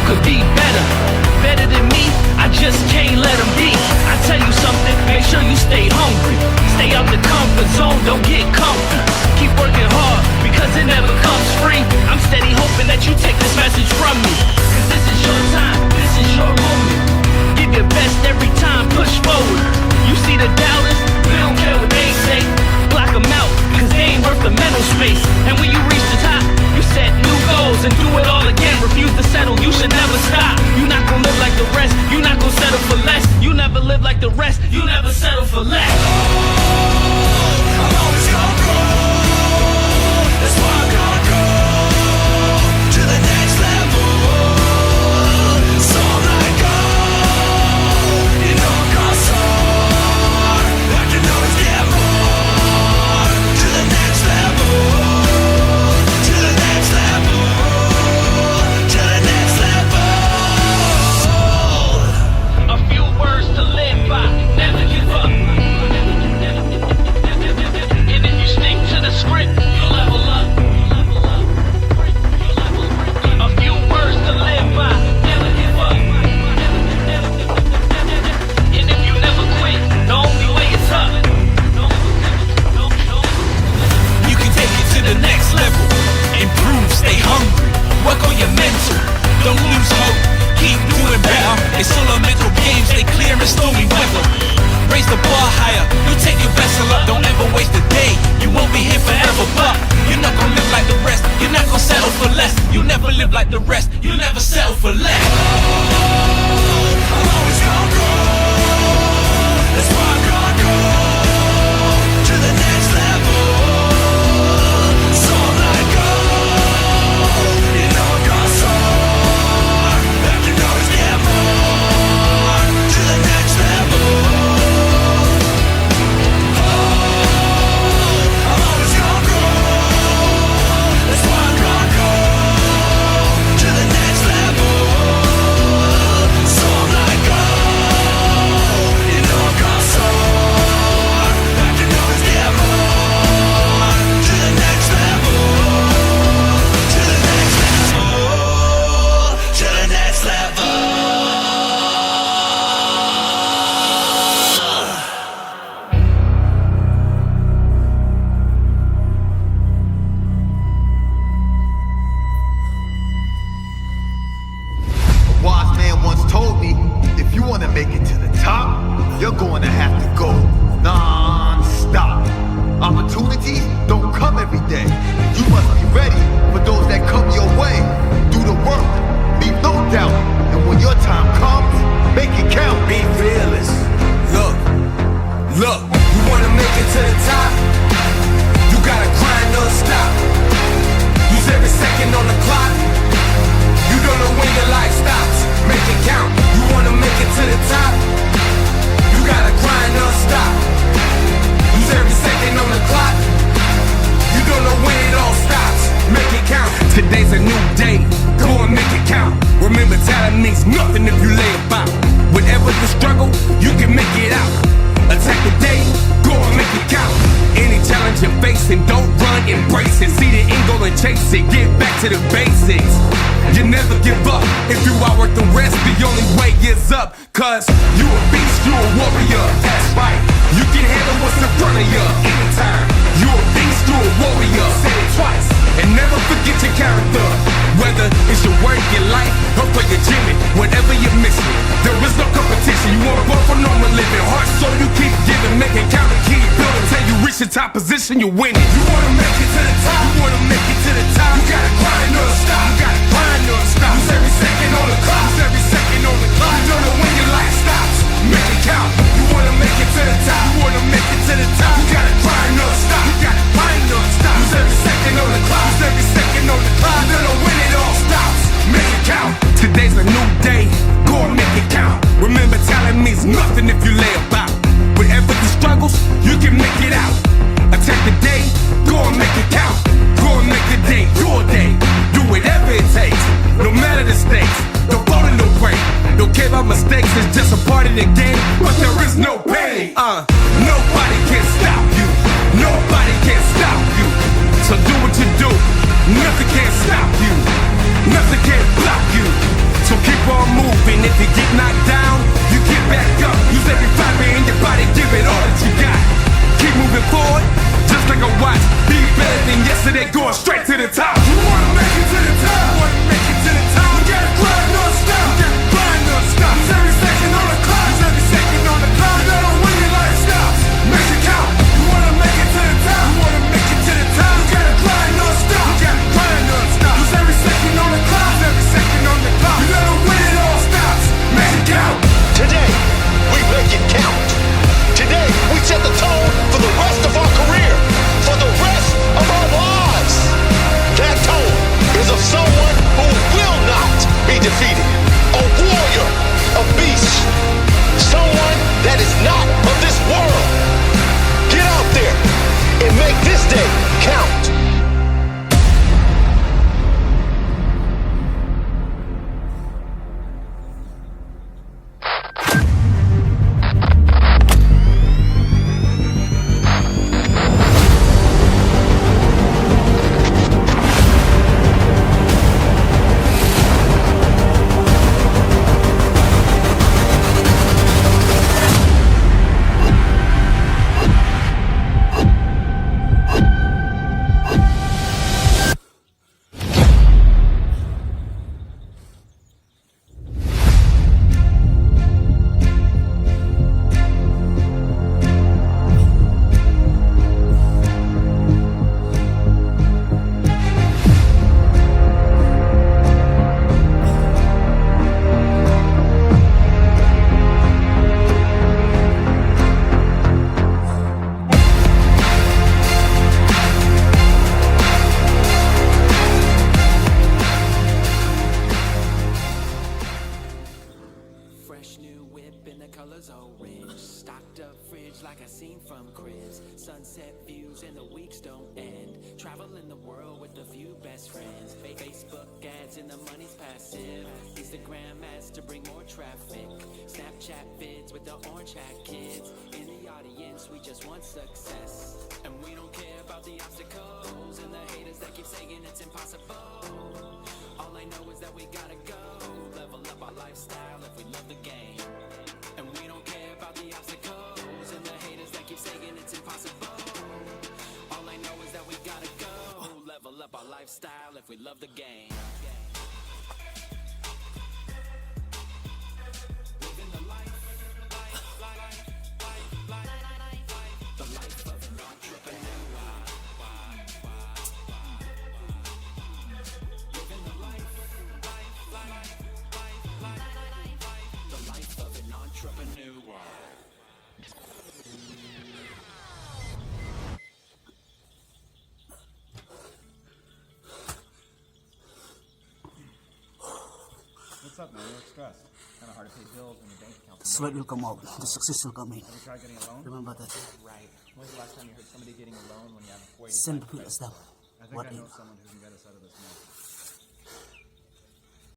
could be better. Better than me, I just can't let them be. I tell you something, make sure you stay hungry. Stay out the comfort zone, don't get comfy. Keep working hard, because it never comes free. I'm steady hoping that you take this message from me. Cause this is your time, this is your moment. Give your best every time, push forward. You see the doubters, we don't care what they say. Block them out, cause they ain't worth the mental space. And when you reach the top, you set new goals and do it all again. Refuse to settle, you should never stop. You not gonna live like the rest, you not gonna settle for less. You never live like the rest, you never settle for less. I'm always gonna grow. That's why I'm gonna go to the next level. So I'm like, you know I'm gonna soar. I can always get more. To the next level. To the next level. To the next level. A few words to live by, never give up. And if you stick to the script, you level up. A few words to live by, never give up. And if you never quit, the only way is up. You can take it to the next level. Improve, stay hungry. Work on your mental. Don't lose hope. Keep doing better. It's all a mental game. Stay clear in stormy weather. Raise the bar higher. You take your vessel up. Don't ever waste a day. You won't be here forever, but you're not gonna live like the rest. You're not gonna settle for less. You never live like the rest. You never settle for less. I'm always gonna grow. That's why I'm gonna go to the next level. So I'm like, you know I'm gonna soar. I can always get more. To the next level. I'm always gonna grow. That's why I'm gonna go to the next level. So I'm like, you know I'm gonna soar. I can always get more. To the next level. To the next level. To the next level. A wise man once told me, if you want to make it to the top, you're going to have to go non-stop. Opportunities don't come every day. You must be ready for those that come your way. Do the work, leave no doubt. And when your time comes, make it count. Be fearless. Look, you wanna make it to the top? You gotta grind non-stop. Use every second on the clock. You don't know when your life stops. Make it count. You wanna make it to the top? You gotta grind non-stop. Use every second on the clock. You don't know when it all stops. Make it count. Today's a new day. Go and make it count. Remember, talent means nothing if you lay about. Whatever the struggle, you can make it out. Attack the day, go and make it count. Any challenge you're facing, don't run, embrace it. See the end goal and chase it. Get back to the basics. You never give up. If you outwork the rest, the only way is up. Cause you a beast, you a warrior. That's right. You can handle what's in front of you anytime. You a beast, you a warrior. Say it twice. And never forget your character. Whether it's your work, your life, or for your gym, whatever you're missing, there is no competition. You wanna work for normal living. Heart, soul, you keep giving. Make it count and keep building. Till you reach the top position, you're winning. You wanna make it to the top. You wanna make it to the top. You gotta grind non-stop. You gotta grind non-stop. Use every second on the clock. Use every second on the clock. You don't know when your life stops. Make it count. You wanna make it to the top. You wanna make it to the top. You gotta grind non-stop. You gotta grind non-stop. Use every second on the clock. Use every second on the clock. You don't know when it all stops. Make it count. Today's a new day. Go and make it count. Remember, talent means nothing if you lay about. Whatever the struggles, you can make it out. Attack the day, go and make it count. Go and make the day your day. Do whatever it takes, no matter the stakes. Don't fall in no way. Don't care about mistakes, it's just a part of the game. But there is no pain. Nobody can stop you. Nobody can stop you. So do what you do. Nothing can stop you. Nothing can block you. So watch. Be better than yesterday, going straight to the top. You wanna make it to the top? You wanna make it to the top? You gotta grind non-stop. You gotta grind non-stop. It's every second on the clock. It's every second on the clock. You gotta win your life stops. Make it count. You wanna make it to the top? You wanna make it to the top? You gotta grind non-stop. You gotta grind non-stop. It's every second on the clock. It's every second on the clock. You gotta win it all stops. Make it count. Today, we make it count. Today, we set the tone for the rest of our career, for the rest of our lives. That tone is of someone who will not be defeated. A warrior, a beast, someone that is not of this world. Get out there and make this day count. Fresh new whip in the colors orange. Stocked up fridge like I seen from cribs. Sunset views and the weeks don't end. Traveling the world with a few best friends. Facebook ads and the money's passive. Instagram ads to bring more traffic. Snapchat vids with the orange hat kids. In the audience, we just want success. And we don't care about the obstacles and the haters that keep saying it's impossible. All I know is that we gotta go. Level up our lifestyle if we love the game. And we don't care about the obstacles and the haters that keep saying it's impossible. All I know is that we gotta go. Level up our lifestyle if we love the game. Living the life, the life of an entrepreneur. Living the life, the life of an entrepreneur. What's up, man? You look stressed. Kind of hard to pay bills when your bank account. The sweat will come out. The success will come in. Have you tried getting a loan? Remember that. Right. When's the last time you heard somebody getting a loan when you have a 485 Send people credit? as them. I think What I know if? someone who can get us out of this mess.